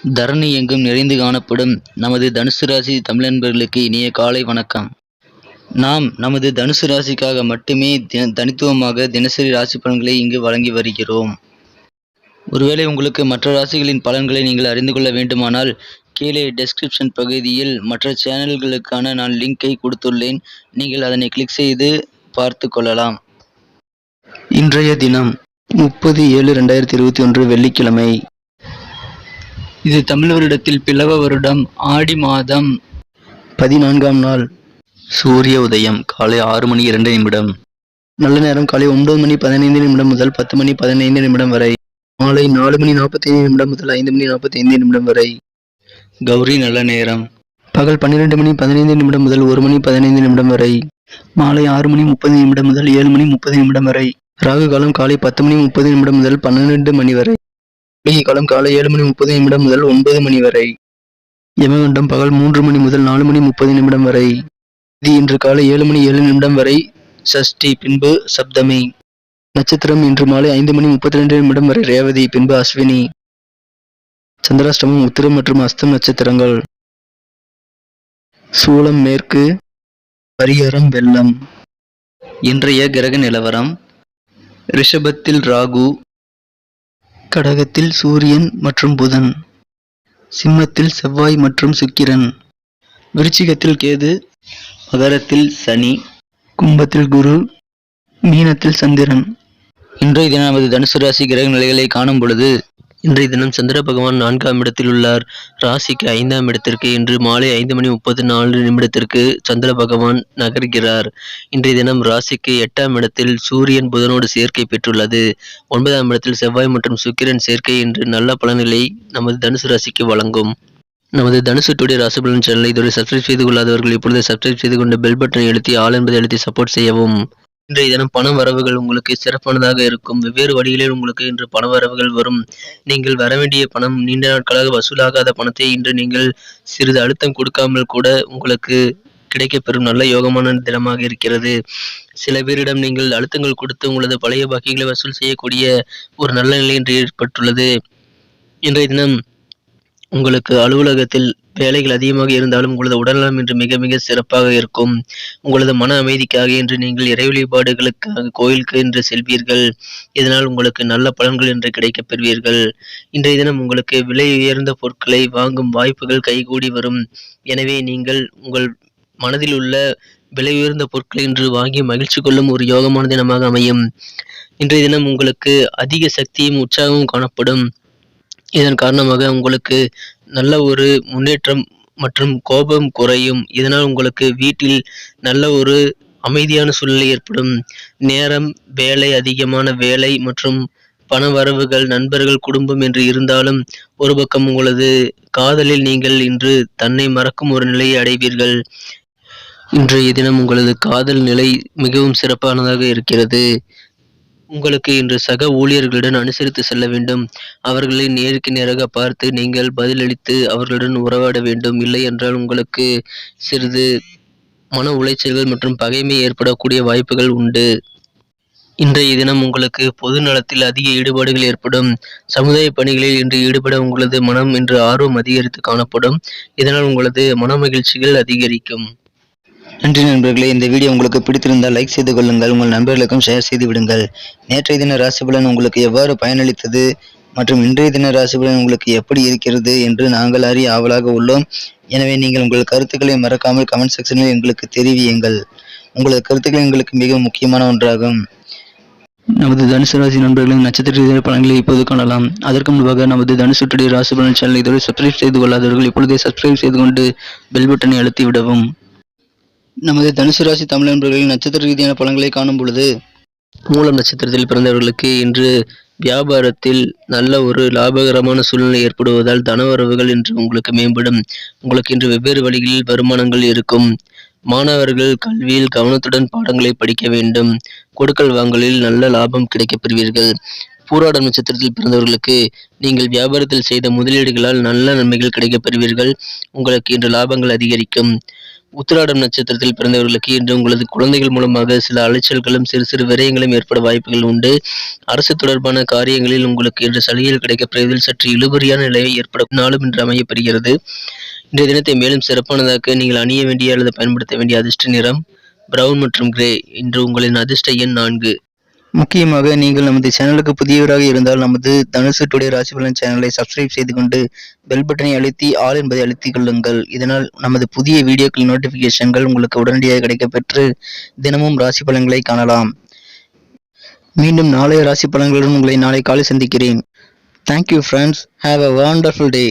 தரணி எங்கும் நிறைந்து காணப்படும் நமது தனுசு ராசி தமிழன்பர்களுக்கு இனிய காலை வணக்கம். நாம் நமது தனுசு ராசிக்காக மட்டுமே தனித்துவமாக தினசரி ராசி பலன்களை இங்கு வழங்கி வருகிறோம். ஒருவேளை உங்களுக்கு மற்ற ராசிகளின் பலன்களை நீங்கள் அறிந்து கொள்ள வேண்டுமானால் கீழே டெஸ்கிரிப்ஷன் பகுதியில் மற்ற சேனல்களுக்கான நான் லிங்கை கொடுத்துள்ளேன். நீங்கள் அதனை கிளிக் செய்து பார்த்து கொள்ளலாம். இன்றைய தினம் 30/7/2021 வெள்ளிக்கிழமை. இது தமிழ் வருடத்தில் பிளவ வருடம் ஆடி மாதம் 14ஆம் நாள். சூரிய உதயம் காலை 6:02 நல்ல நேரம் காலை 9:15 முதல் 10:15 வரை. மாலை 4:45 முதல் 5:45 வரை. கௌரி நல்ல நேரம் பகல் 12:15 முதல் 1:15 வரை. மாலை 6:30 முதல் 7:30 வரை. ராகு காலம் காலை 10:30 முதல் 12 மணி வரை. குளிகை காலம் காலை 7:30 முதல் 9 வரை. யமகண்டம் பகல் 3 முதல் 4:30 வரை. இது இன்று காலை 7:07 வரை சஷ்டி, பின்பு சப்தமி. நட்சத்திரம் இன்று மாலை 5:32 வரை ரேவதி, பின்பு அஸ்வினி. சந்திராஷ்டமம் உத்திரம் மற்றும் அஸ்தம் நட்சத்திரங்கள். சூலம் மேற்கு, பரிகாரம் வெள்ளம். இன்றைய கிரக நிலவரம்: ரிஷபத்தில் ராகு, கடகத்தில் சூரியன் மற்றும் புதன், சிம்மத்தில் செவ்வாய் மற்றும் சுக்கிரன், விருச்சிகத்தில் கேது, மகரத்தில் சனி, கும்பத்தில் குரு, மீனத்தில் சந்திரன். இன்றைய தினம் நமது தனுசு ராசி கிரக நிலைகளை காணும் பொழுது, இன்றைய தினம் சந்திர பகவான் 4ஆம் இடத்தில் உள்ளார். ராசிக்கு 5ஆம் இடத்திற்கு இன்று மாலை 5:34 சந்திர பகவான் நகர்கிறார். இன்றைய தினம் ராசிக்கு 8ஆம் இடத்தில் சூரியன் புதனோடு சேர்க்கை பெற்றுள்ளது. 9ஆம் இடத்தில் செவ்வாய் மற்றும் சுக்கிரன் சேர்க்கை இன்று நல்ல பலன்களை நமது தனுசு ராசிக்கு வழங்கும். நமது தனுசு டுடே ராசி பலன் சேனலை இதுவரை சப்ஸ்கிரைப் செய்து கொள்ளாதவர்கள் இப்பொழுது சப்ஸ்கிரைப் செய்து கொண்டு பெல் பட்டனை அழுத்தி ஆல் என்பதை அழுத்தி சப்போர்ட் செய்யவும். இன்றைய தினம் பண வரவுகள் உங்களுக்கு சிறப்பானதாக இருக்கும். வெவ்வேறு வழிகளில் உங்களுக்கு இன்று பண வரவுகள் வரும். நீங்கள் வரவேண்டிய பணம், நீண்ட நாட்களாக வசூலாகாத பணத்தை இன்று நீங்கள் சிறிது அழுத்தம் கொடுக்காமல் கூட உங்களுக்கு கிடைக்கப்பெறும் நல்ல யோகமான தினமாக இருக்கிறது. சில பேரிடம் நீங்கள் அழுத்தங்கள் கொடுத்து உங்களது பழைய பாக்கிகளை வசூல் செய்யக்கூடிய ஒரு நல்ல நிலை இன்று ஏற்பட்டுள்ளது. இன்றைய தினம் உங்களுக்கு அலுவலகத்தில் வேலைகள் அதிகமாக இருந்தாலும் உங்களது உடல்நலம் இன்று மிக மிக சிறப்பாக இருக்கும். உங்களது மன அமைதிக்காக இன்று நீங்கள் இறை வழிபாடுகளுக்காக கோயிலுக்கு இன்று செல்வீர்கள். இதனால் உங்களுக்கு நல்ல பலன்கள் இன்று கிடைக்கப் பெறுவீர்கள். இன்றைய தினம் உங்களுக்கு விலை உயர்ந்த பொருட்களை வாங்கும் வாய்ப்புகள் கைகூடி வரும். எனவே நீங்கள் உங்கள் மனதில் உள்ள விலை உயர்ந்த பொருட்களை இன்று வாங்கி மகிழ்ச்சி கொள்ளும் ஒரு யோகமான தினமாக அமையும். இன்றைய தினம் உங்களுக்கு அதிக சக்தியும் உற்சாகமும் காணப்படும். இதன் காரணமாக உங்களுக்கு நல்ல ஒரு முன்னேற்றம் மற்றும் கோபம் குறையும். இதனால் உங்களுக்கு வீட்டில் நல்ல ஒரு அமைதியான சூழ்நிலை ஏற்படும். நேரம், வேலை, அதிகமான வேலை மற்றும் பண வரவுகள், நண்பர்கள், குடும்பம் என்று இருந்தாலும் ஒரு பக்கம் உங்களது காதலில் நீங்கள் இன்று தன்னை மறக்கும் ஒரு நிலையை அடைவீர்கள். இன்றைய தினம் உங்களது காதல் நிலை மிகவும் சிறப்பானதாக இருக்கிறது. உங்களுக்கு இன்று சக ஊழியர்களுடன் அனுசரித்து செல்ல வேண்டும். அவர்களை நேருக்கு நேராக பார்த்து நீங்கள் பதிலளித்து அவர்களுடன் உறவாட வேண்டும். இல்லை என்றால் உங்களுக்கு சிறிது மன உளைச்சல்கள் மற்றும் பகைமை ஏற்படக்கூடிய வாய்ப்புகள் உண்டு. இன்றைய தினம் உங்களுக்கு பொது நலத்தில் அதிக ஈடுபாடுகள் ஏற்படும். சமுதாய பணிகளில் இன்று ஈடுபட உங்களது மனம் இன்று ஆர்வம் அதிகரித்து காணப்படும். இதனால் உங்களது மன மகிழ்ச்சிகள் அதிகரிக்கும். நன்றி நண்பர்களே. இந்த வீடியோ உங்களுக்கு பிடித்திருந்தால் லைக் செய்து கொள்ளுங்கள். உங்கள் நண்பர்களுக்கும் ஷேர் செய்து விடுங்கள். நேற்றைய தின ராசி பலன் உங்களுக்கு எவ்வாறு பயனளித்தது மற்றும் இன்றைய தின ராசி பலன் உங்களுக்கு எப்படி இருக்கிறது என்று நாங்கள் அறிய ஆவலாக உள்ளோம். எனவே நீங்கள் உங்கள் கருத்துக்களை மறக்காமல் கமெண்ட் செக்ஷனில் எங்களுக்கு தெரிவியுங்கள். உங்களது கருத்துக்கள் எங்களுக்கு மிக முக்கியமான ஒன்றாகும். நமது தனுசு ராசி நண்பர்களின் நட்சத்திர பலன்களை இப்போது காணலாம். அதற்கு முன்பாக நமது தனுசு டுடே ராசி பலன் சேனலை இதுவரை சப்ஸ்கிரைப் செய்து கொள்ளாதவர்கள் இப்பொழுதே சப்ஸ்கிரைப் செய்து கொண்டு பெல் பட்டனை அழுத்தி விடவும். நமது தனுசு ராசி தமிழ் நண்பர்களின் நட்சத்திர ரீதியான பலன்களை காணும் பொழுது, மூலம் நட்சத்திரத்தில் பிறந்தவர்களுக்கு இன்று வியாபாரத்தில் நல்ல ஒரு லாபகரமான சூழ்நிலை ஏற்படுவதால் தனவரவுகள் இன்று உங்களுக்கு மேம்படும். உங்களுக்கு இன்று வெவ்வேறு வழிகளில் வருமானங்கள் இருக்கும். மாணவர்கள் கல்வியில் கவனத்துடன் பாடங்களை படிக்க வேண்டும். கொடுக்கல் வாங்கலில் நல்ல லாபம் கிடைக்கப் பெறுவீர்கள். பூராடம் நட்சத்திரத்தில் பிறந்தவர்களுக்கு நீங்கள் வியாபாரத்தில் செய்த முதலீடுகளால் நல்ல நன்மைகள் கிடைக்கப் பெறுவீர்கள். உங்களுக்கு இன்று லாபங்கள் அதிகரிக்கும். உத்திராடம் நட்சத்திரத்தில் பிறந்தவர்களுக்கு இன்று உங்களது குழந்தைகள் மூலமாக சில அலைச்சல்களும் சிறு சிறு விரயங்களும் ஏற்பட வாய்ப்புகள் உண்டு. அரசு தொடர்பான காரியங்களில் உங்களுக்கு இன்று சலுகைகள் கிடைக்கப்பெறுவதில் சற்று இழுபறியான நிலையை ஏற்படும் நாளும் இன்று அமையப்பெறுகிறது. இன்றைய தினத்தை மேலும் சிறப்பானதாக்க நீங்கள் அணிய வேண்டிய அல்லது பயன்படுத்த வேண்டிய அதிர்ஷ்ட நிறம் பிரவுன் மற்றும் கிரே. இன்று உங்களின் அதிர்ஷ்ட எண் 4. முக்கியமாக நீங்கள் நமது சேனலுக்கு புதியவராக இருந்தால் நமது தனுசு டுடே ராசி பலன் சேனலை சப்ஸ்கிரைப் செய்து கொண்டு பெல் பட்டனை அழுத்தி ஆல் என்பதை அழுத்திக் கொள்ளுங்கள். இதனால் நமது புதிய வீடியோக்கள் நோட்டிபிகேஷன்கள் உங்களுக்கு உடனடியாக கிடைக்கப்பெற்று தினமும் ராசி பலன்களை காணலாம். மீண்டும் நாளைய ராசி பலன்களுடன் உங்களை நாளை காலை சந்திக்கிறேன். Thank you friends. Have a wonderful day.